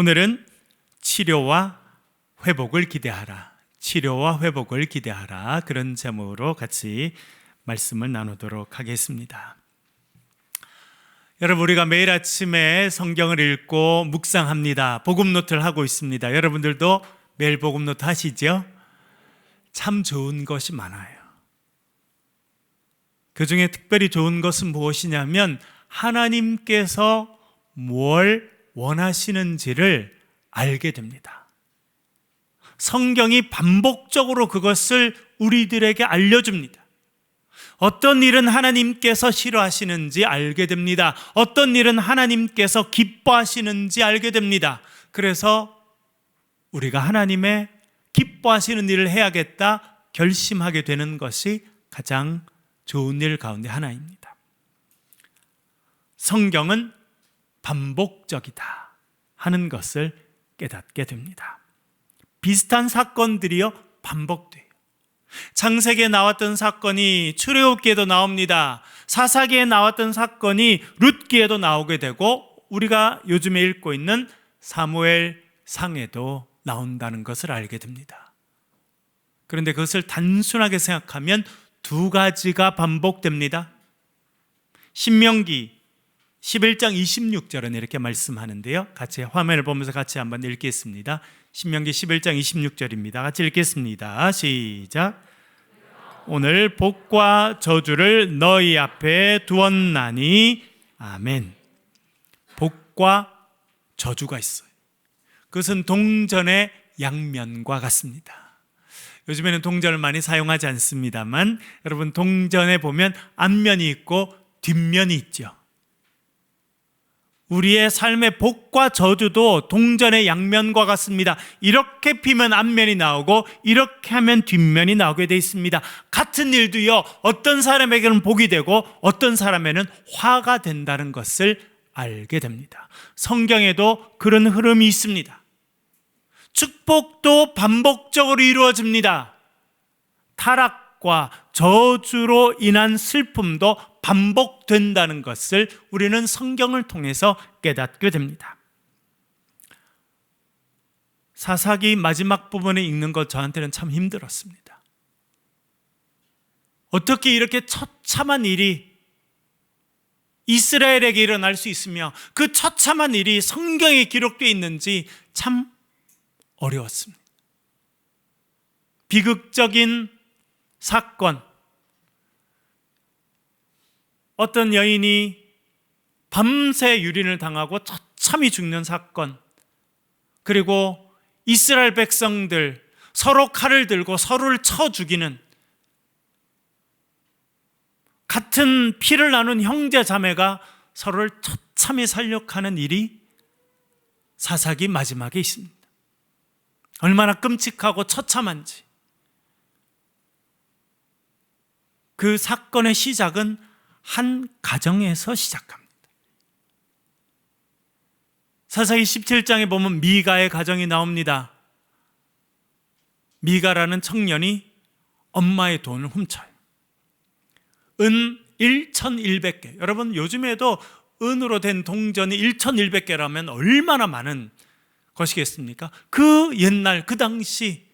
오늘은 치료와 회복을 기대하라, 치료와 회복을 기대하라, 그런 제목으로 같이 말씀을 나누도록 하겠습니다. 여러분, 우리가 매일 아침에 성경을 읽고 묵상합니다. 복음 노트를 하고 있습니다. 여러분들도 매일 복음 노트 하시죠? 참 좋은 것이 많아요. 그 중에 특별히 좋은 것은 무엇이냐면 하나님께서 뭘 원하시는지를 알게 됩니다. 성경이 반복적으로 그것을 우리들에게 알려줍니다. 어떤 일은 하나님께서 싫어하시는지 알게 됩니다. 어떤 일은 하나님께서 기뻐하시는지 알게 됩니다. 그래서 우리가 하나님의 기뻐하시는 일을 해야겠다 결심하게 되는 것이 가장 좋은 일 가운데 하나입니다. 성경은 반복적이다 하는 것을 깨닫게 됩니다. 비슷한 사건들이요 반복돼요. 창세기에 나왔던 사건이 출애굽기에도 나옵니다. 사사기에 나왔던 사건이 룻기에도 나오게 되고 우리가 요즘에 읽고 있는 사무엘상에도 나온다는 것을 알게 됩니다. 그런데 그것을 단순하게 생각하면 두 가지가 반복됩니다. 신명기 11장 26절은 이렇게 말씀하는데요, 같이 화면을 보면서 같이 한번 읽겠습니다. 신명기 11장 26절입니다. 같이 읽겠습니다. 시작. 오늘 복과 저주를 너희 앞에 두었나니 아멘. 복과 저주가 있어요. 그것은 동전의 양면과 같습니다. 요즘에는 동전을 많이 사용하지 않습니다만 여러분, 동전에 보면 앞면이 있고 뒷면이 있죠. 우리의 삶의 복과 저주도 동전의 양면과 같습니다. 이렇게 피면 앞면이 나오고 이렇게 하면 뒷면이 나오게 되어 있습니다. 같은 일도요, 어떤 사람에게는 복이 되고 어떤 사람에게는 화가 된다는 것을 알게 됩니다. 성경에도 그런 흐름이 있습니다. 축복도 반복적으로 이루어집니다. 타락과 저주로 인한 슬픔도 반복된다는 것을 우리는 성경을 통해서 깨닫게 됩니다. 사사기 마지막 부분에 읽는 것 저한테는 참 힘들었습니다. 어떻게 이렇게 처참한 일이 이스라엘에게 일어날 수 있으며 그 처참한 일이 성경에 기록되어 있는지 참 어려웠습니다. 비극적인 사건, 어떤 여인이 밤새 유린을 당하고 처참히 죽는 사건, 그리고 이스라엘 백성들 서로 칼을 들고 서로를 쳐 죽이는, 같은 피를 나눈 형제 자매가 서로를 처참히 살육하는 일이 사사기 마지막에 있습니다. 얼마나 끔찍하고 처참한지. 그 사건의 시작은 한 가정에서 시작합니다. 사사기 17장에 보면 미가의 가정이 나옵니다. 미가라는 청년이 엄마의 돈을 훔쳐요. 은 1,100개. 여러분, 요즘에도 은으로 된 동전이 1,100개라면 얼마나 많은 것이겠습니까? 그 옛날, 그 당시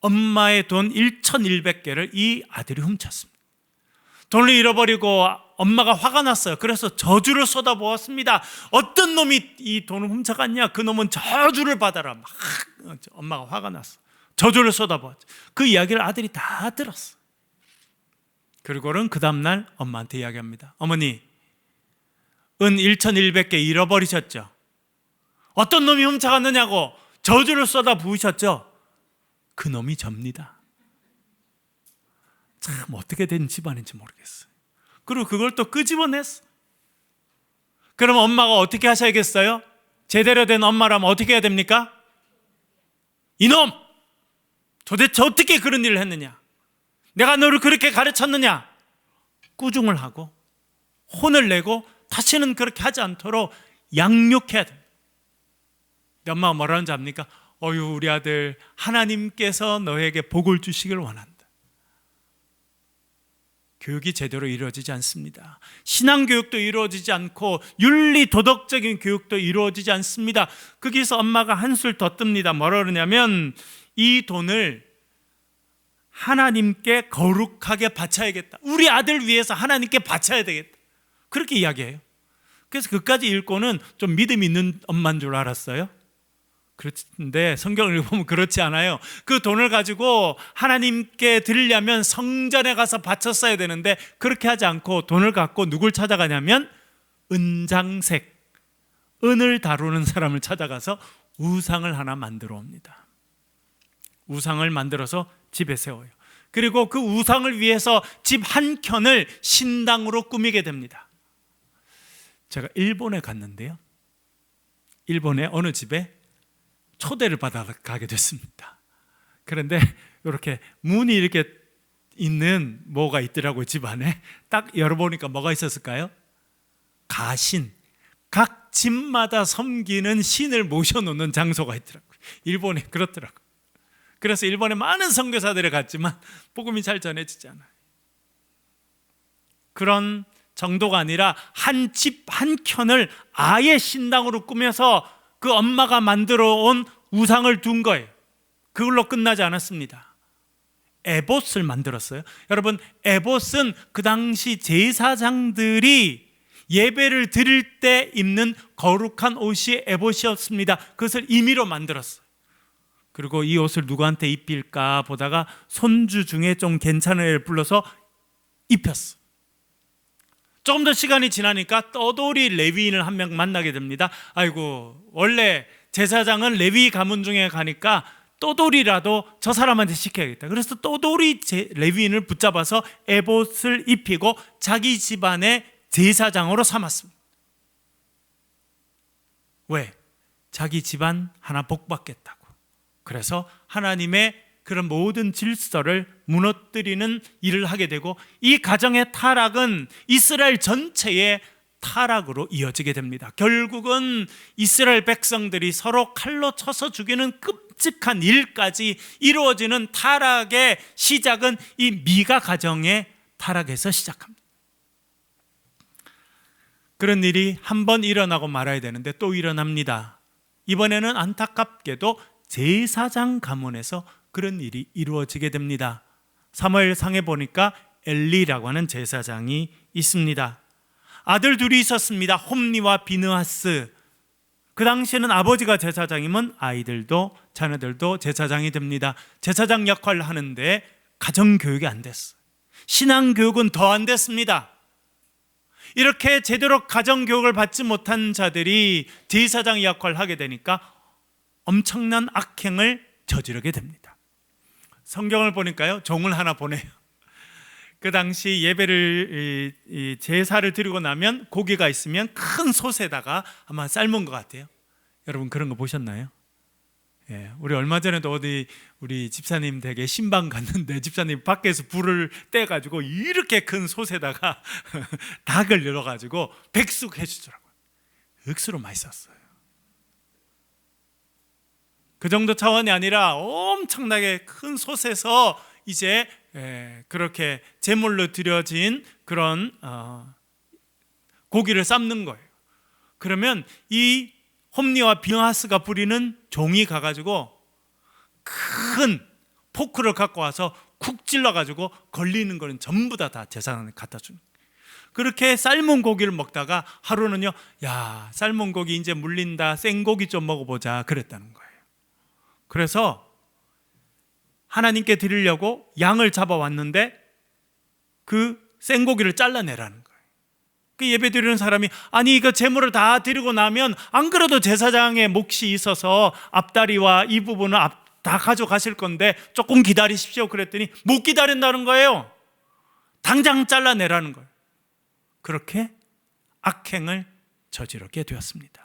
엄마의 돈 1,100개를 이 아들이 훔쳤습니다. 돈을 잃어버리고 엄마가 화가 났어요. 그래서 저주를 쏟아부었습니다. 어떤 놈이 이 돈을 훔쳐갔냐? 그 놈은 저주를 받아라. 막 엄마가 화가 났어. 저주를 쏟아부었죠. 그 이야기를 아들이 다 들었어. 그리고는 그 다음날 엄마한테 이야기합니다. 어머니, 은 1,100개 잃어버리셨죠? 어떤 놈이 훔쳐갔느냐고 저주를 쏟아부으셨죠? 그 놈이 접니다. 참 어떻게 된 집안인지 모르겠어요. 그리고 그걸 또 끄집어냈어. 그럼 엄마가 어떻게 하셔야겠어요? 제대로 된 엄마라면 어떻게 해야 됩니까? 이놈! 도대체 어떻게 그런 일을 했느냐? 내가 너를 그렇게 가르쳤느냐? 꾸중을 하고 혼을 내고 다시는 그렇게 하지 않도록 양육해야 됩니다. 엄마가 뭐라는지 압니까? 어휴, 우리 아들, 하나님께서 너에게 복을 주시길 원한다. 교육이 제대로 이루어지지 않습니다. 신앙교육도 이루어지지 않고 윤리 도덕적인 교육도 이루어지지 않습니다. 거기서 엄마가 한술 더 뜹니다. 뭐라 그러냐면 이 돈을 하나님께 거룩하게 바쳐야겠다. 우리 아들 위해서 하나님께 바쳐야 되겠다. 그렇게 이야기해요. 그래서 그까지 읽고는 좀 믿음 있는 엄마인 줄 알았어요. 그런데 성경을 읽어보면 그렇지 않아요. 그 돈을 가지고 하나님께 드리려면 성전에 가서 바쳤어야 되는데 그렇게 하지 않고 돈을 갖고 누굴 찾아가냐면 은장색, 은을 다루는 사람을 찾아가서 우상을 하나 만들어 옵니다. 우상을 만들어서 집에 세워요. 그리고 그 우상을 위해서 집 한 켠을 신당으로 꾸미게 됩니다. 제가 일본에 갔는데요, 일본의 어느 집에 초대를 받아 가게 됐습니다. 그런데 이렇게 문이 이렇게 있는 뭐가 있더라고요. 집 안에 딱 열어보니까 뭐가 있었을까요? 가신, 각 집마다 섬기는 신을 모셔놓는 장소가 있더라고요. 일본에 그렇더라고요. 그래서 일본에 많은 선교사들이 갔지만 복음이 잘 전해지지 않아요. 그런 정도가 아니라 한 집 한 켠을 아예 신당으로 꾸며서 그 엄마가 만들어 온 우상을 둔 거예요. 그걸로 끝나지 않았습니다. 에봇을 만들었어요. 여러분, 에봇은 그 당시 제사장들이 예배를 드릴 때 입는 거룩한 옷이 에봇이었습니다. 그것을 임의로 만들었어요. 그리고 이 옷을 누구한테 입힐까 보다가 손주 중에 좀 괜찮은 애를 불러서 입혔어. 조금 더 시간이 지나니까 떠돌이 레위인을 한 명 만나게 됩니다. 아이고, 원래 제사장은 레위 가문 중에 가니까 떠돌이라도 저 사람한테 시켜야겠다. 그래서 떠돌이 레위인을 붙잡아서 에봇을 입히고 자기 집안의 제사장으로 삼았습니다. 왜? 자기 집안 하나 복받겠다고. 그래서 하나님의 그런 모든 질서를 무너뜨리는 일을 하게 되고, 이 가정의 타락은 이스라엘 전체의 타락으로 이어지게 됩니다. 결국은 이스라엘 백성들이 서로 칼로 쳐서 죽이는 끔찍한 일까지 이루어지는 타락의 시작은 이 미가 가정의 타락에서 시작합니다. 그런 일이 한 번 일어나고 말아야 되는데 또 일어납니다. 이번에는 안타깝게도 제사장 가문에서 그런 일이 이루어지게 됩니다. 사무엘상에 보니까 엘리라고 하는 제사장이 있습니다. 아들 둘이 있었습니다. 홈니와 비느하스. 그 당시에는 아버지가 제사장이면 아이들도 자녀들도 제사장이 됩니다. 제사장 역할을 하는데 가정교육이 안 됐어요. 신앙교육은 더 안 됐습니다. 이렇게 제대로 가정교육을 받지 못한 자들이 제사장 역할을 하게 되니까 엄청난 악행을 저지르게 됩니다. 성경을 보니까요, 종을 하나 보내요. 그 당시 예배를 제사를 드리고 나면 고기가 있으면 큰 솥에다가 아마 삶은 것 같아요. 여러분 그런 거 보셨나요? 예, 우리 얼마 전에도 어디 우리 집사님 댁에 신방 갔는데 집사님 밖에서 불을 떼가지고 이렇게 큰 솥에다가 닭을 열어가지고 백숙 해주더라고요. 억수로 맛있었어요. 그 정도 차원이 아니라 엄청나게 큰 솥에서 이제 그렇게 제물로 드려진 그런 고기를 삶는 거예요. 그러면 이 홈니와 비느하스가 부리는 종이 가가지고 큰 포크를 갖고 와서 쿡 찔러가지고 걸리는 거는 전부 다 제사장에 갖다 주는 거예요. 그렇게 삶은 고기를 먹다가 하루는요, 야, 삶은 고기 이제 물린다, 생고기 좀 먹어보자 그랬다는 거예요. 그래서 하나님께 드리려고 양을 잡아왔는데 그 생고기를 잘라내라는 거예요. 그 예배 드리는 사람이 아니 이거 제물을 다 드리고 나면 안 그래도 제사장의 몫이 있어서 앞다리와 이 부분을 다 가져가실 건데 조금 기다리십시오 그랬더니 못 기다린다는 거예요. 당장 잘라내라는 거예요. 그렇게 악행을 저지르게 되었습니다.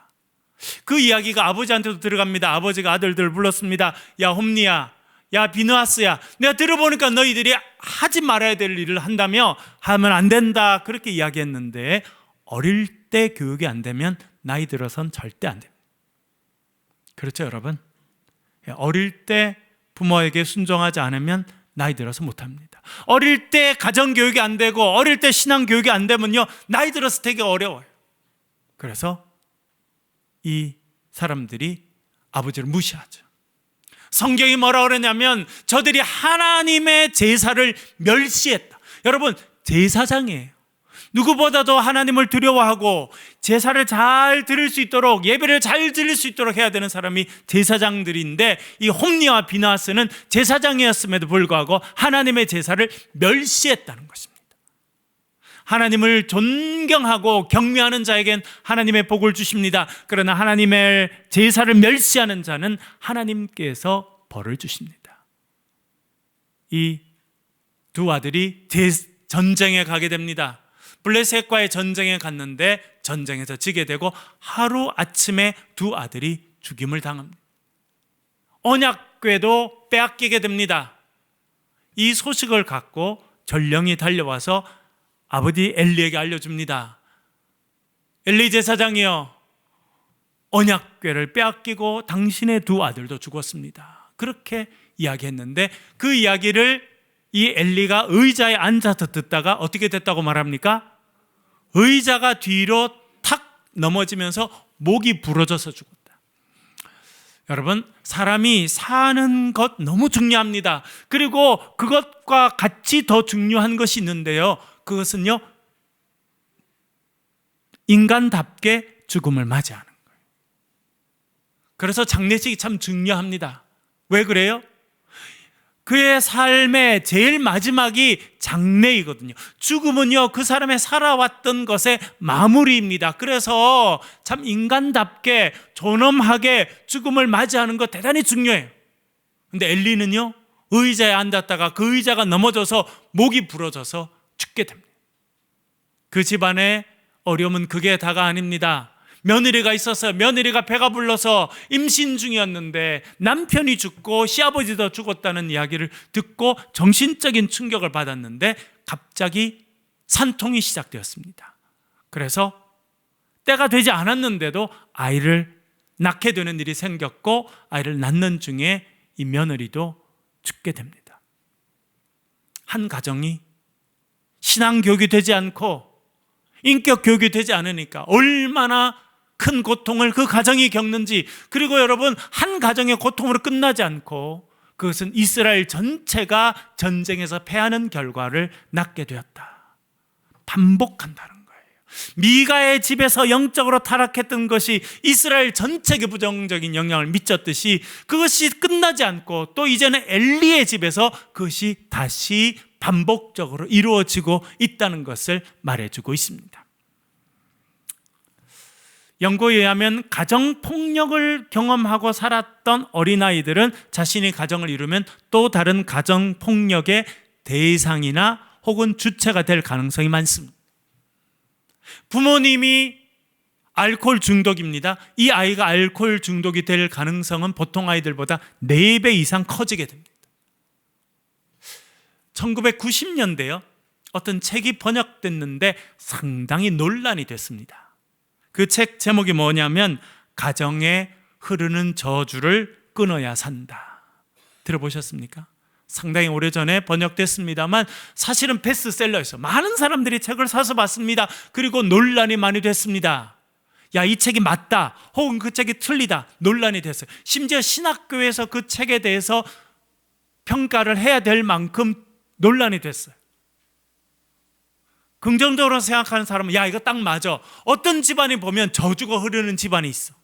그 이야기가 아버지한테도 들어갑니다. 아버지가 아들들을 불렀습니다. 야 홈니야, 야 비느하스야, 내가 들어보니까 너희들이 하지 말아야 될 일을 한다며 하면 안 된다 그렇게 이야기했는데 어릴 때 교육이 안 되면 나이 들어선 절대 안 됩니다. 그렇죠 여러분? 어릴 때 부모에게 순종하지 않으면 나이 들어서 못합니다. 어릴 때 가정교육이 안 되고 어릴 때 신앙교육이 안 되면요, 나이 들어서 되게 어려워요. 그래서 이 사람들이 아버지를 무시하죠. 성경이 뭐라 그러냐면 저들이 하나님의 제사를 멸시했다. 여러분, 제사장이에요. 누구보다도 하나님을 두려워하고 제사를 잘 드릴 수 있도록, 예배를 잘 드릴 수 있도록 해야 되는 사람이 제사장들인데, 이 홈리와 비나스는 제사장이었음에도 불구하고 하나님의 제사를 멸시했다는 것입니다. 하나님을 존경하고 경외하는 자에겐 하나님의 복을 주십니다. 그러나 하나님의 제사를 멸시하는 자는 하나님께서 벌을 주십니다. 이 두 아들이 전쟁에 가게 됩니다. 블레셋과의 전쟁에 갔는데 전쟁에서 지게 되고 하루아침에 두 아들이 죽임을 당합니다. 언약궤도 빼앗기게 됩니다. 이 소식을 갖고 전령이 달려와서 아버지 엘리에게 알려줍니다. 엘리 제사장이여, 언약궤를 빼앗기고 당신의 두 아들도 죽었습니다. 그렇게 이야기했는데, 그 이야기를 이 엘리가 의자에 앉아서 듣다가 어떻게 됐다고 말합니까? 의자가 뒤로 탁 넘어지면서 목이 부러져서 죽었다. 여러분, 사람이 사는 것 너무 중요합니다. 그리고 그것과 같이 더 중요한 것이 있는데요, 그것은요, 인간답게 죽음을 맞이하는 거예요. 그래서 장례식이 참 중요합니다. 왜 그래요? 그의 삶의 제일 마지막이 장례이거든요. 죽음은요, 그 사람의 살아왔던 것의 마무리입니다. 그래서 참 인간답게 존엄하게 죽음을 맞이하는 것 대단히 중요해요. 근데 엘리는요, 의자에 앉았다가 그 의자가 넘어져서 목이 부러져서 죽게 됩니다. 그 집안의 어려움은 그게 다가 아닙니다. 며느리가 있어서 며느리가 배가 불러서 임신 중이었는데 남편이 죽고 시아버지도 죽었다는 이야기를 듣고 정신적인 충격을 받았는데 갑자기 산통이 시작되었습니다. 그래서 때가 되지 않았는데도 아이를 낳게 되는 일이 생겼고, 아이를 낳는 중에 이 며느리도 죽게 됩니다. 한 가정이 신앙교육이 되지 않고 인격 교육이 되지 않으니까 얼마나 큰 고통을 그 가정이 겪는지. 그리고 여러분, 한 가정의 고통으로 끝나지 않고 그것은 이스라엘 전체가 전쟁에서 패하는 결과를 낳게 되었다. 반복한다는 거예요. 미가의 집에서 영적으로 타락했던 것이 이스라엘 전체에 부정적인 영향을 미쳤듯이 그것이 끝나지 않고 또 이제는 엘리의 집에서 그것이 다시 반복적으로 이루어지고 있다는 것을 말해주고 있습니다. 연구에 의하면 가정폭력을 경험하고 살았던 어린아이들은 자신이 가정을 이루면 또 다른 가정폭력의 대상이나 혹은 주체가 될 가능성이 많습니다. 부모님이 알코올 중독입니다. 이 아이가 알코올 중독이 될 가능성은 보통 아이들보다 4배 이상 커지게 됩니다. 1990년대요, 어떤 책이 번역됐는데 상당히 논란이 됐습니다. 그 책 제목이 뭐냐면 가정에 흐르는 저주를 끊어야 산다. 들어보셨습니까? 상당히 오래전에 번역됐습니다만 사실은 베스트셀러였어요. 많은 사람들이 책을 사서 봤습니다. 그리고 논란이 많이 됐습니다. 야, 이 책이 맞다, 혹은 그 책이 틀리다, 논란이 됐어요. 심지어 신학교에서 그 책에 대해서 평가를 해야 될 만큼 논란이 됐어요. 긍정적으로 생각하는 사람은 야, 이거 딱 맞아. 어떤 집안이 보면 저주가 흐르는 집안이 있어.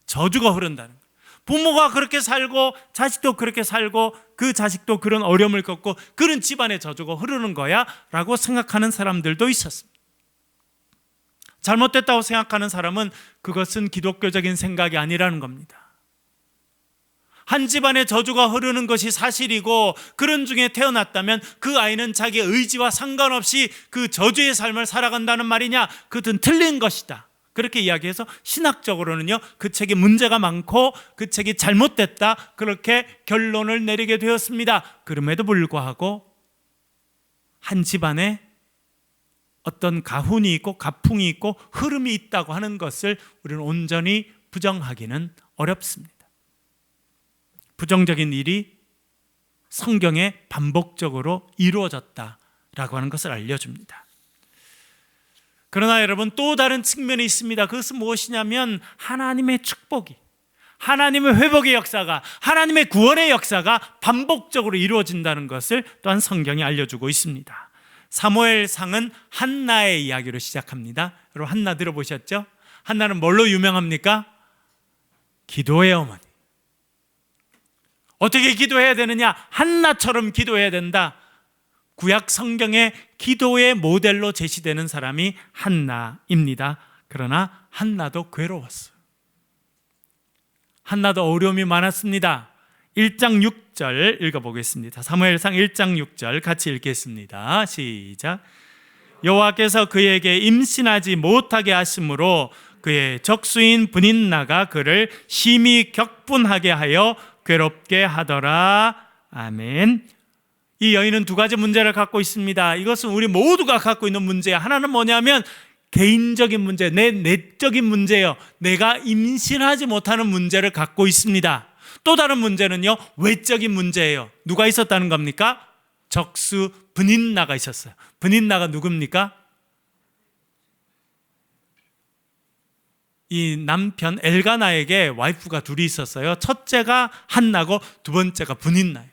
저주가 흐른다는 거예요. 부모가 그렇게 살고 자식도 그렇게 살고 그 자식도 그런 어려움을 겪고 그런 집안의 저주가 흐르는 거야 라고 생각하는 사람들도 있었습니다. 잘못됐다고 생각하는 사람은 그것은 기독교적인 생각이 아니라는 겁니다. 한 집안의 저주가 흐르는 것이 사실이고 그런 중에 태어났다면 그 아이는 자기의 의지와 상관없이 그 저주의 삶을 살아간다는 말이냐? 그것은 틀린 것이다. 그렇게 이야기해서 신학적으로는요, 그 책에 문제가 많고 그 책이 잘못됐다, 그렇게 결론을 내리게 되었습니다. 그럼에도 불구하고 한 집안에 어떤 가훈이 있고 가풍이 있고 흐름이 있다고 하는 것을 우리는 온전히 부정하기는 어렵습니다. 부정적인 일이 성경에 반복적으로 이루어졌다라고 하는 것을 알려줍니다. 그러나 여러분, 또 다른 측면이 있습니다. 그것은 무엇이냐면 하나님의 축복이, 하나님의 회복의 역사가, 하나님의 구원의 역사가 반복적으로 이루어진다는 것을 또한 성경이 알려주고 있습니다. 사무엘상은 한나의 이야기로 시작합니다. 여러분, 한나 들어보셨죠? 한나는 뭘로 유명합니까? 기도의 어머니. 어떻게 기도해야 되느냐? 한나처럼 기도해야 된다. 구약 성경의 기도의 모델로 제시되는 사람이 한나입니다. 그러나 한나도 괴로웠어요. 한나도 어려움이 많았습니다. 1장 6절 읽어보겠습니다. 사무엘상 1장 6절 같이 읽겠습니다. 시작. 여호와께서 그에게 임신하지 못하게 하심으로 그의 적수인 브닌나가 그를 심히 격분하게 하여 괴롭게 하더라. 아멘. 이 여인은 두 가지 문제를 갖고 있습니다. 이것은 우리 모두가 갖고 있는 문제예요. 하나는 뭐냐면 개인적인 문제, 내 내적인 문제예요. 내가 임신하지 못하는 문제를 갖고 있습니다. 또 다른 문제는요, 외적인 문제예요. 누가 있었다는 겁니까? 적수 브닌나가 있었어요. 브닌나가 누굽니까? 이 남편 엘가나에게 와이프가 둘이 있었어요. 첫째가 한나고 두 번째가 브닌나예요.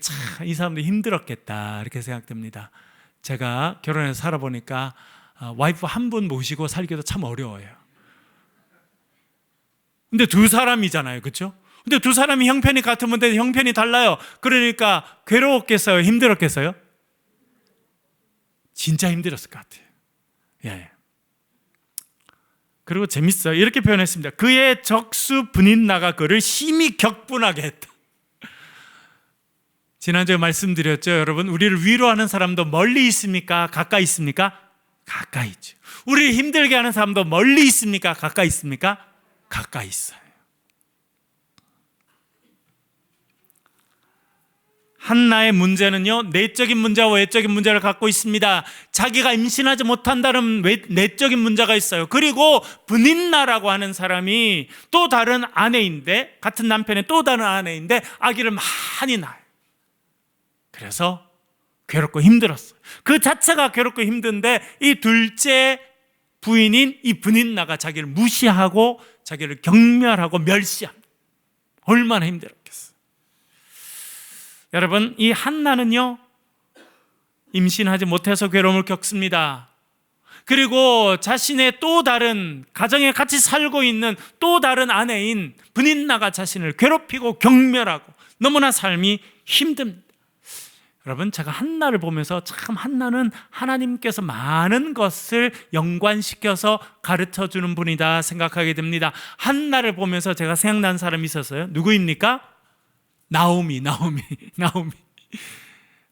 참 이 사람도 힘들었겠다 이렇게 생각됩니다. 제가 결혼해서 살아보니까 와이프 한 분 모시고 살기도 참 어려워요. 근데 두 사람이잖아요, 그렇죠? 근데 두 사람이 형편이 같으면 형편이 달라요. 그러니까 괴로웠겠어요, 힘들었겠어요? 진짜 힘들었을 것 같아요. 예. 그리고 재밌어요. 이렇게 표현했습니다. 그의 적수 브닌나가 그를 심히 격분하게 했다. 지난주에 말씀드렸죠, 여러분. 우리를 위로하는 사람도 멀리 있습니까? 가까이 있습니까? 가까이 있죠. 우리를 힘들게 하는 사람도 멀리 있습니까? 가까이 있습니까? 가까이 있어요. 한나의 문제는요, 내적인 문제와 외적인 문제를 갖고 있습니다. 자기가 임신하지 못한다는 내적인 문제가 있어요. 그리고 브닌나라고 하는 사람이 또 다른 아내인데, 같은 남편의 또 다른 아내인데 아기를 많이 낳아요. 그래서 괴롭고 힘들었어요. 그 자체가 괴롭고 힘든데 이 둘째 부인인 이 브닌나가 자기를 무시하고 자기를 경멸하고 멸시합니다. 얼마나 힘들었겠어요. 여러분, 이 한나는요, 임신하지 못해서 괴로움을 겪습니다. 그리고 자신의 또 다른 가정에 같이 살고 있는 또 다른 아내인 브닌나가 자신을 괴롭히고 경멸하고 너무나 삶이 힘듭니다. 여러분, 제가 한나를 보면서 참 한나는 하나님께서 많은 것을 연관시켜서 가르쳐주는 분이다 생각하게 됩니다. 한나를 보면서 제가 생각난 사람이 있었어요. 누구입니까?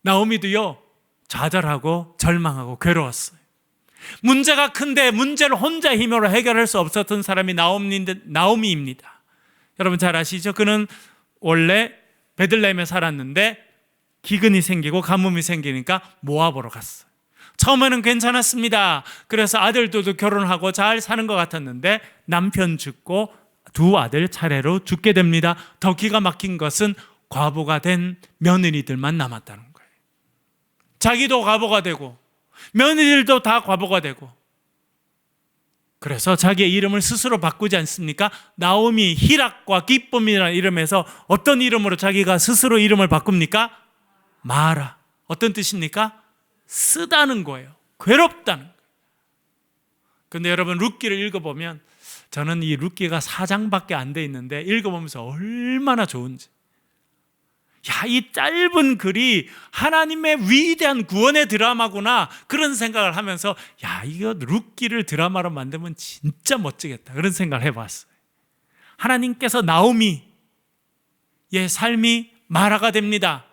나오미도요, 좌절하고 절망하고 괴로웠어요. 문제가 큰데 문제를 혼자 힘으로 해결할 수 없었던 사람이 나오미입니다. 여러분 잘 아시죠? 그는 원래 베들레헴에 살았는데 기근이 생기고 가뭄이 생기니까 모압으로 갔어요. 처음에는 괜찮았습니다. 그래서 아들들도 결혼하고 잘 사는 것 같았는데 남편 죽고 두 아들 차례로 죽게 됩니다. 더 기가 막힌 것은 과부가 된 며느리들만 남았다는 거예요. 자기도 과부가 되고 며느리들도 다 과부가 되고, 그래서 자기의 이름을 스스로 바꾸지 않습니까? 나오미, 희락과 기쁨이라는 이름에서 어떤 이름으로 자기가 스스로 이름을 바꿉니까? 마라. 어떤 뜻입니까? 쓰다는 거예요. 괴롭다는 거예요. 그런데 여러분, 룻기를 읽어보면, 저는 이 룻기가 4장밖에 안 돼 있는데 읽어보면서 얼마나 좋은지, 이 짧은 글이 하나님의 위대한 구원의 드라마구나, 그런 생각을 하면서 이거 룻기를 드라마로 만들면 진짜 멋지겠다, 그런 생각을 해봤어요. 하나님께서 나오미의 삶이 마라가 됩니다.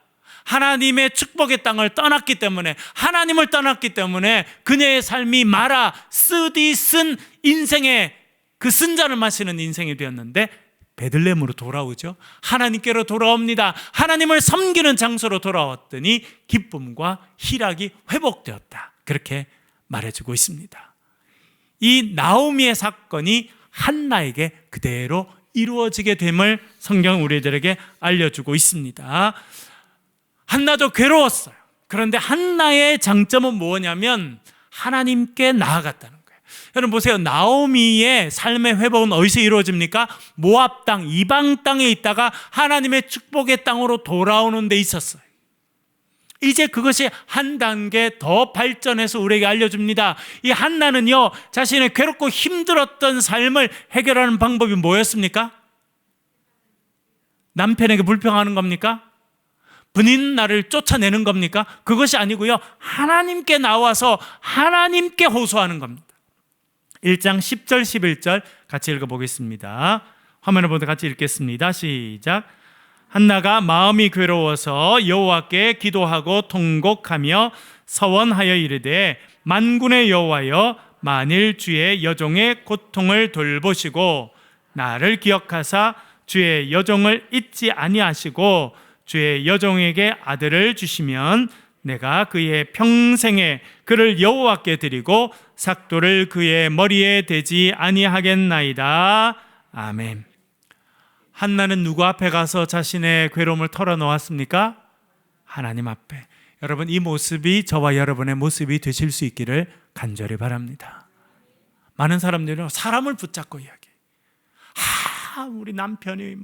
하나님의 축복의 땅을 떠났기 때문에, 하나님을 떠났기 때문에 그녀의 삶이 마라, 쓰디 쓴 인생의 그 쓴잔을 마시는 인생이 되었는데 베들레헴으로 돌아오죠. 하나님께로 돌아옵니다. 하나님을 섬기는 장소로 돌아왔더니 기쁨과 희락이 회복되었다, 그렇게 말해주고 있습니다. 이 나오미의 사건이 한나에게 그대로 이루어지게 됨을 성경은 우리들에게 알려주고 있습니다. 한나도 괴로웠어요. 그런데 한나의 장점은 뭐냐면 하나님께 나아갔다는 거예요. 여러분 보세요. 나오미의 삶의 회복은 어디서 이루어집니까? 모압 땅, 이방 땅에 있다가 하나님의 축복의 땅으로 돌아오는 데 있었어요. 이제 그것이 한 단계 더 발전해서 우리에게 알려줍니다. 이 한나는요, 자신의 괴롭고 힘들었던 삶을 해결하는 방법이 뭐였습니까? 남편에게 불평하는 겁니까? 분인 나를 쫓아내는 겁니까? 그것이 아니고요, 하나님께 나와서 하나님께 호소하는 겁니다. 1장 10절 11절 같이 읽어보겠습니다. 화면을 보고 같이 읽겠습니다. 시작. 한나가 마음이 괴로워서 여호와께 기도하고 통곡하며 서원하여 이르되 만군의 여호와여, 만일 주의 여종의 고통을 돌보시고 나를 기억하사 주의 여종을 잊지 아니하시고 주의 여종에게 아들을 주시면 내가 그의 평생에 그를 여호와께 드리고 삭도를 그의 머리에 대지 아니하겠나이다. 아멘. 한나는 누구 앞에 가서 자신의 괴로움을 털어놓았습니까? 하나님 앞에. 여러분, 이 모습이 저와 여러분의 모습이 되실 수 있기를 간절히 바랍니다. 많은 사람들은 사람을 붙잡고 이야기해요. 우리 남편이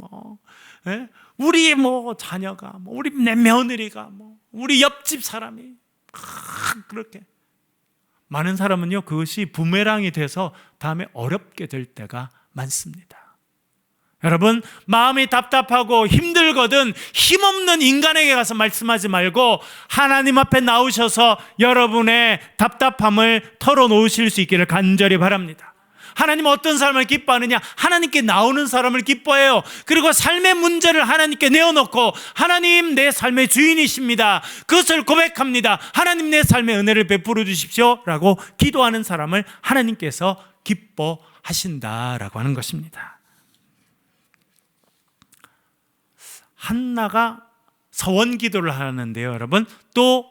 우리 자녀가 우리 내 며느리가 우리 옆집 사람이 그렇게. 많은 사람은요, 그것이 부메랑이 돼서 다음에 어렵게 될 때가 많습니다. 여러분, 마음이 답답하고 힘들거든 힘없는 인간에게 가서 말씀하지 말고 하나님 앞에 나오셔서 여러분의 답답함을 털어놓으실 수 있기를 간절히 바랍니다. 하나님 어떤 삶을 기뻐하느냐? 하나님께 나오는 사람을 기뻐해요. 그리고 삶의 문제를 하나님께 내어놓고 하나님, 내 삶의 주인이십니다. 그것을 고백합니다. 하나님, 내 삶의 은혜를 베풀어 주십시오 라고 기도하는 사람을 하나님께서 기뻐하신다라고 하는 것입니다. 한나가 서원기도를 하는데요, 여러분, 또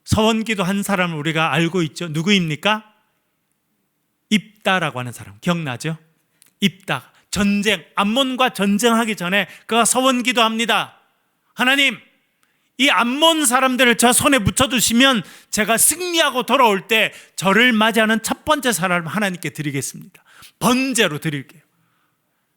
서원기도 한 사람을 우리가 알고 있죠. 누구입니까? 입다라고 하는 사람 기억나죠? 입다, 전쟁, 암몬과 전쟁하기 전에 그가 서원기도 합니다. 하나님, 이 암몬 사람들을 저 손에 붙여두시면 제가 승리하고 돌아올 때 저를 맞이하는 첫 번째 사람을 하나님께 드리겠습니다. 번제로 드릴게요.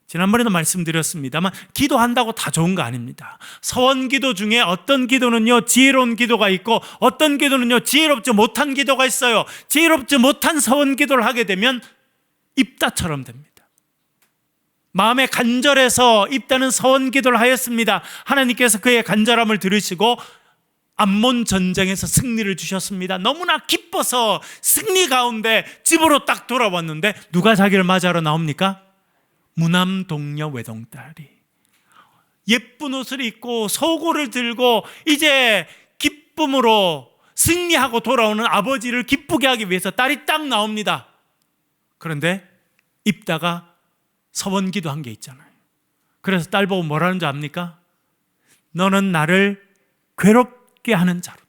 지난번에도 말씀드렸습니다만 기도한다고 다 좋은 거 아닙니다. 서원기도 중에 어떤 기도는요, 지혜로운 기도가 있고 어떤 기도는요, 지혜롭지 못한 기도가 있어요. 지혜롭지 못한 서원기도를 하게 되면 입다처럼 됩니다. 마음에 간절해서 입다는 서원기도를 하였습니다. 하나님께서 그의 간절함을 들으시고 암몬 전쟁에서 승리를 주셨습니다. 너무나 기뻐서 승리 가운데 집으로 딱 돌아왔는데 누가 자기를 맞이하러 나옵니까? 무남동녀 외동딸이 예쁜 옷을 입고 소고를 들고 이제 기쁨으로 승리하고 돌아오는 아버지를 기쁘게 하기 위해서 딸이 딱 나옵니다. 그런데 입다가 서원기도 한 게 있잖아요. 그래서 딸 보고 뭐라는 줄 압니까? 너는 나를 괴롭게 하는 자로다.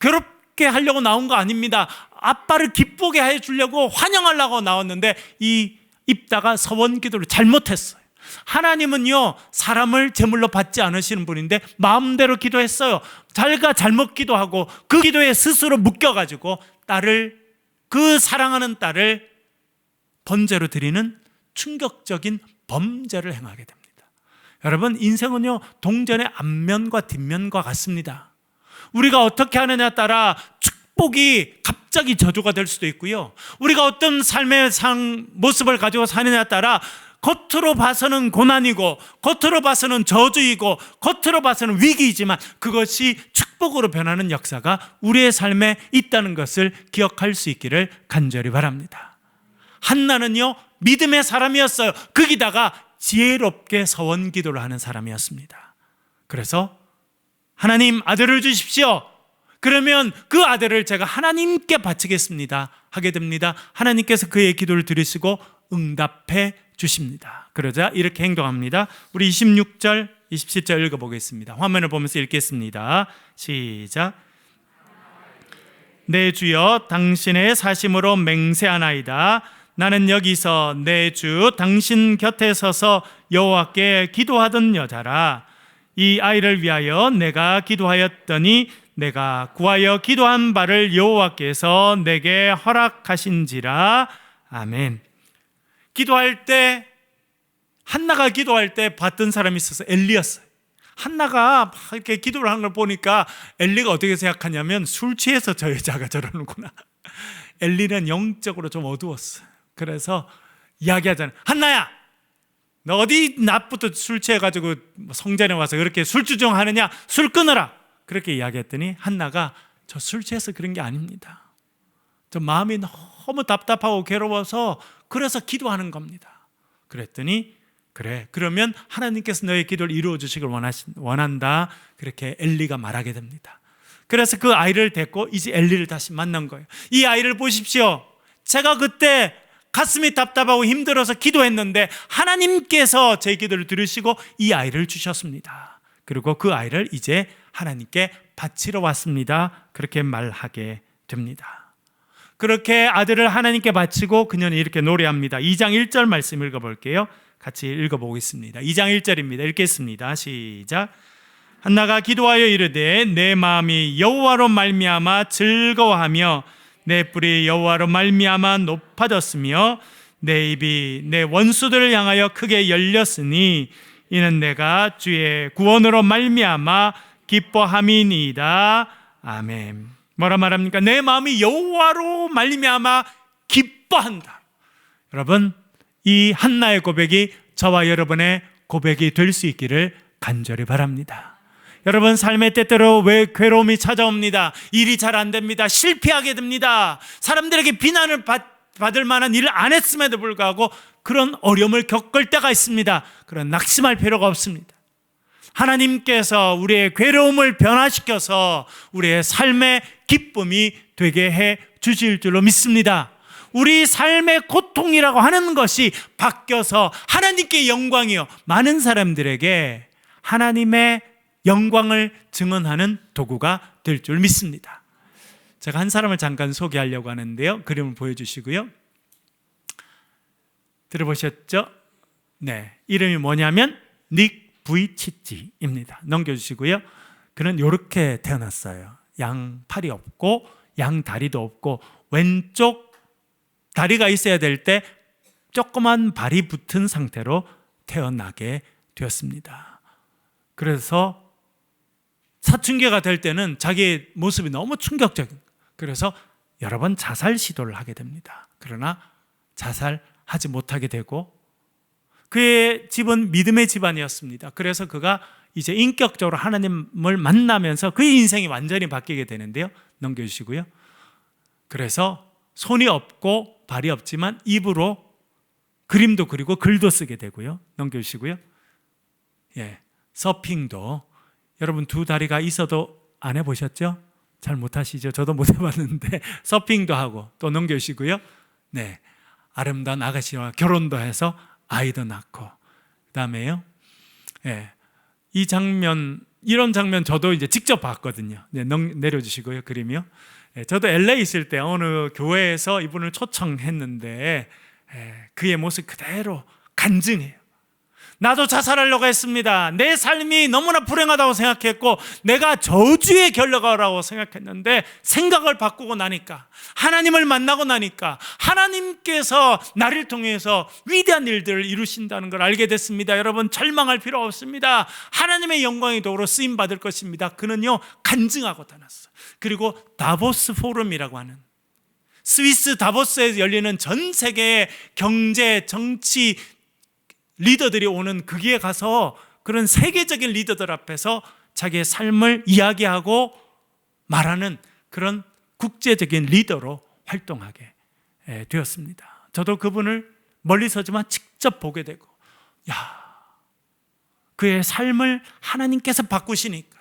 괴롭게 하려고 나온 거 아닙니다. 아빠를 기쁘게 해주려고 환영하려고 나왔는데 이 입다가 서원기도를 잘못했어요. 하나님은요, 사람을 제물로 받지 않으시는 분인데 마음대로 기도했어요. 자기가 잘못 기도하고 그 기도에 스스로 묶여가지고 그 사랑하는 딸을 번제로 드리는 충격적인 범죄를 행하게 됩니다. 여러분, 인생은요, 동전의 앞면과 뒷면과 같습니다. 우리가 어떻게 하느냐에 따라 축복이 갑자기 저주가 될 수도 있고요, 우리가 어떤 삶의 모습을 가지고 사느냐에 따라 겉으로 봐서는 고난이고 겉으로 봐서는 저주이고 겉으로 봐서는 위기이지만 그것이 축복으로 변하는 역사가 우리의 삶에 있다는 것을 기억할 수 있기를 간절히 바랍니다. 한나는요, 믿음의 사람이었어요. 거기다가 지혜롭게 서원기도를 하는 사람이었습니다. 그래서 하나님, 아들을 주십시오. 그러면 그 아들을 제가 하나님께 바치겠습니다 하게 됩니다. 하나님께서 그의 기도를 들으시고 응답해 주십니다. 그러자 이렇게 행동합니다. 우리 26절, 27절 읽어보겠습니다. 화면을 보면서 읽겠습니다. 시작. 내 주여, 당신의 사심으로 맹세하나이다. 나는 여기서 내 주 당신 곁에 서서 여호와께 기도하던 여자라. 이 아이를 위하여 내가 기도하였더니 내가 구하여 기도한 바를 여호와께서 내게 허락하신지라. 아멘. 기도할 때, 한나가 기도할 때 봤던 사람이 있어서 엘리였어요. 한나가 막 이렇게 기도를 하는 걸 보니까 엘리가 어떻게 생각하냐면 술 취해서 저 여자가 저러는구나. 엘리는 영적으로 좀 어두웠어요. 그래서 이야기하잖아요. 한나야, 너 어디 낮부터 술 취해가지고 성전에 와서 그렇게 술주정하느냐? 술 끊어라. 그렇게 이야기했더니 한나가 저 술 취해서 그런 게 아닙니다. 저 마음이 너무 답답하고 괴로워서 그래서 기도하는 겁니다. 그랬더니 그래, 그러면 하나님께서 너의 기도를 이루어 주시길 원한다. 그렇게 엘리가 말하게 됩니다. 그래서 그 아이를 데리고 이제 엘리를 다시 만난 거예요. 이 아이를 보십시오. 제가 그때 가슴이 답답하고 힘들어서 기도했는데 하나님께서 제 기도를 들으시고 이 아이를 주셨습니다. 그리고 그 아이를 이제 하나님께 바치러 왔습니다. 그렇게 말하게 됩니다. 그렇게 아들을 하나님께 바치고 그녀는 이렇게 노래합니다. 2장 1절 말씀 읽어볼게요. 같이 읽어보겠습니다. 2장 1절입니다. 읽겠습니다. 시작. 한나가 기도하여 이르되 내 마음이 여호와로 말미암아 즐거워하며 내 뿔이 여호와로 말미암아 높아졌으며 내 입이 내 원수들을 향하여 크게 열렸으니 이는 내가 주의 구원으로 말미암아 기뻐함이니이다. 아멘. 뭐라 말합니까? 내 마음이 여호와로 말미암아 기뻐한다. 여러분, 이 한나의 고백이 저와 여러분의 고백이 될 수 있기를 간절히 바랍니다. 여러분, 삶의 때때로 왜 괴로움이 찾아옵니다. 일이 잘 안 됩니다. 실패하게 됩니다. 사람들에게 비난을 받을 만한 일을 안 했음에도 불구하고 그런 어려움을 겪을 때가 있습니다. 그런 낙심할 필요가 없습니다. 하나님께서 우리의 괴로움을 변화시켜서 우리의 삶의 기쁨이 되게 해 주실 줄로 믿습니다. 우리 삶의 고통이라고 하는 것이 바뀌어서 하나님께 영광이요, 많은 사람들에게 하나님의 영광을 증언하는 도구가 될 줄 믿습니다. 제가 한 사람을 잠깐 소개하려고 하는데요. 그림을 보여주시고요. 들어보셨죠? 네, 이름이 뭐냐면 닉 부이치치입니다. 넘겨주시고요. 그는 이렇게 태어났어요. 양팔이 없고 양다리도 없고 왼쪽 다리가 있어야 될 때 조그만 발이 붙은 상태로 태어나게 되었습니다. 그래서 사춘기가 될 때는 자기의 모습이 너무 충격적인, 그래서 여러 번 자살 시도를 하게 됩니다. 그러나 자살하지 못하게 되고, 그의 집은 믿음의 집안이었습니다. 그래서 그가 이제 인격적으로 하나님을 만나면서 그의 인생이 완전히 바뀌게 되는데요. 넘겨주시고요. 그래서 손이 없고 발이 없지만 입으로 그림도 그리고 글도 쓰게 되고요. 넘겨주시고요. 예, 서핑도, 여러분 두 다리가 있어도 안 해보셨죠? 잘 못하시죠? 저도 못 해봤는데 서핑도 하고, 또 넘겨주시고요. 네, 아름다운 아가씨와 결혼도 해서 아이도 낳고, 그 다음에요, 예, 이 장면, 이런 장면 저도 이제 직접 봤거든요. 네, 내려주시고요. 그림이요. 예, 저도 LA 있을 때 어느 교회에서 이분을 초청했는데, 예, 그의 모습 그대로 간증해요. 나도 자살하려고 했습니다. 내 삶이 너무나 불행하다고 생각했고 내가 저주의 결과라고 생각했는데, 생각을 바꾸고 나니까, 하나님을 만나고 나니까 하나님께서 나를 통해서 위대한 일들을 이루신다는 걸 알게 됐습니다. 여러분, 절망할 필요 없습니다. 하나님의 영광의 도구로 쓰임받을 것입니다. 그는요, 간증하고 다녔어요. 그리고 다보스 포럼이라고 하는, 스위스 다보스에 열리는 전 세계의 경제, 정치 리더들이 오는 거기에 가서 그런 세계적인 리더들 앞에서 자기의 삶을 이야기하고 말하는 그런 국제적인 리더로 활동하게 되었습니다. 저도 그분을 멀리서지만 직접 보게 되고, 그의 삶을 하나님께서 바꾸시니까,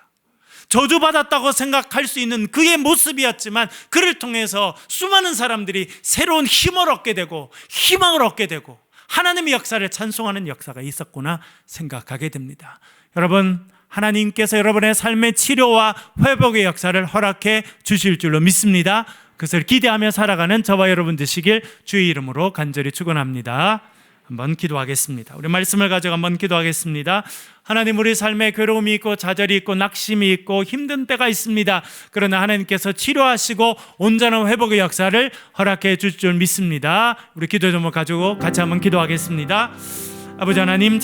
저주받았다고 생각할 수 있는 그의 모습이었지만 그를 통해서 수많은 사람들이 새로운 힘을 얻게 되고 희망을 얻게 되고 하나님의 역사를 찬송하는 역사가 있었구나 생각하게 됩니다. 여러분, 하나님께서 여러분의 삶의 치료와 회복의 역사를 허락해 주실 줄로 믿습니다. 그것을 기대하며 살아가는 저와 여러분 되시길 주의 이름으로 간절히 축원합니다. 한번 기도하겠습니다. 우리 말씀을 가지고 한번 기도하겠습니다. 하나님, 우리 삶에 괴로움이 있고 좌절이 있고 낙심이 있고 힘든 때가 있습니다. 그러나 하나님께서 치료하시고 온전한 회복의 역사를 허락해 주실 줄 믿습니다. 우리 기도 제목 가지고 같이 한번 기도하겠습니다. 아버지 하나님,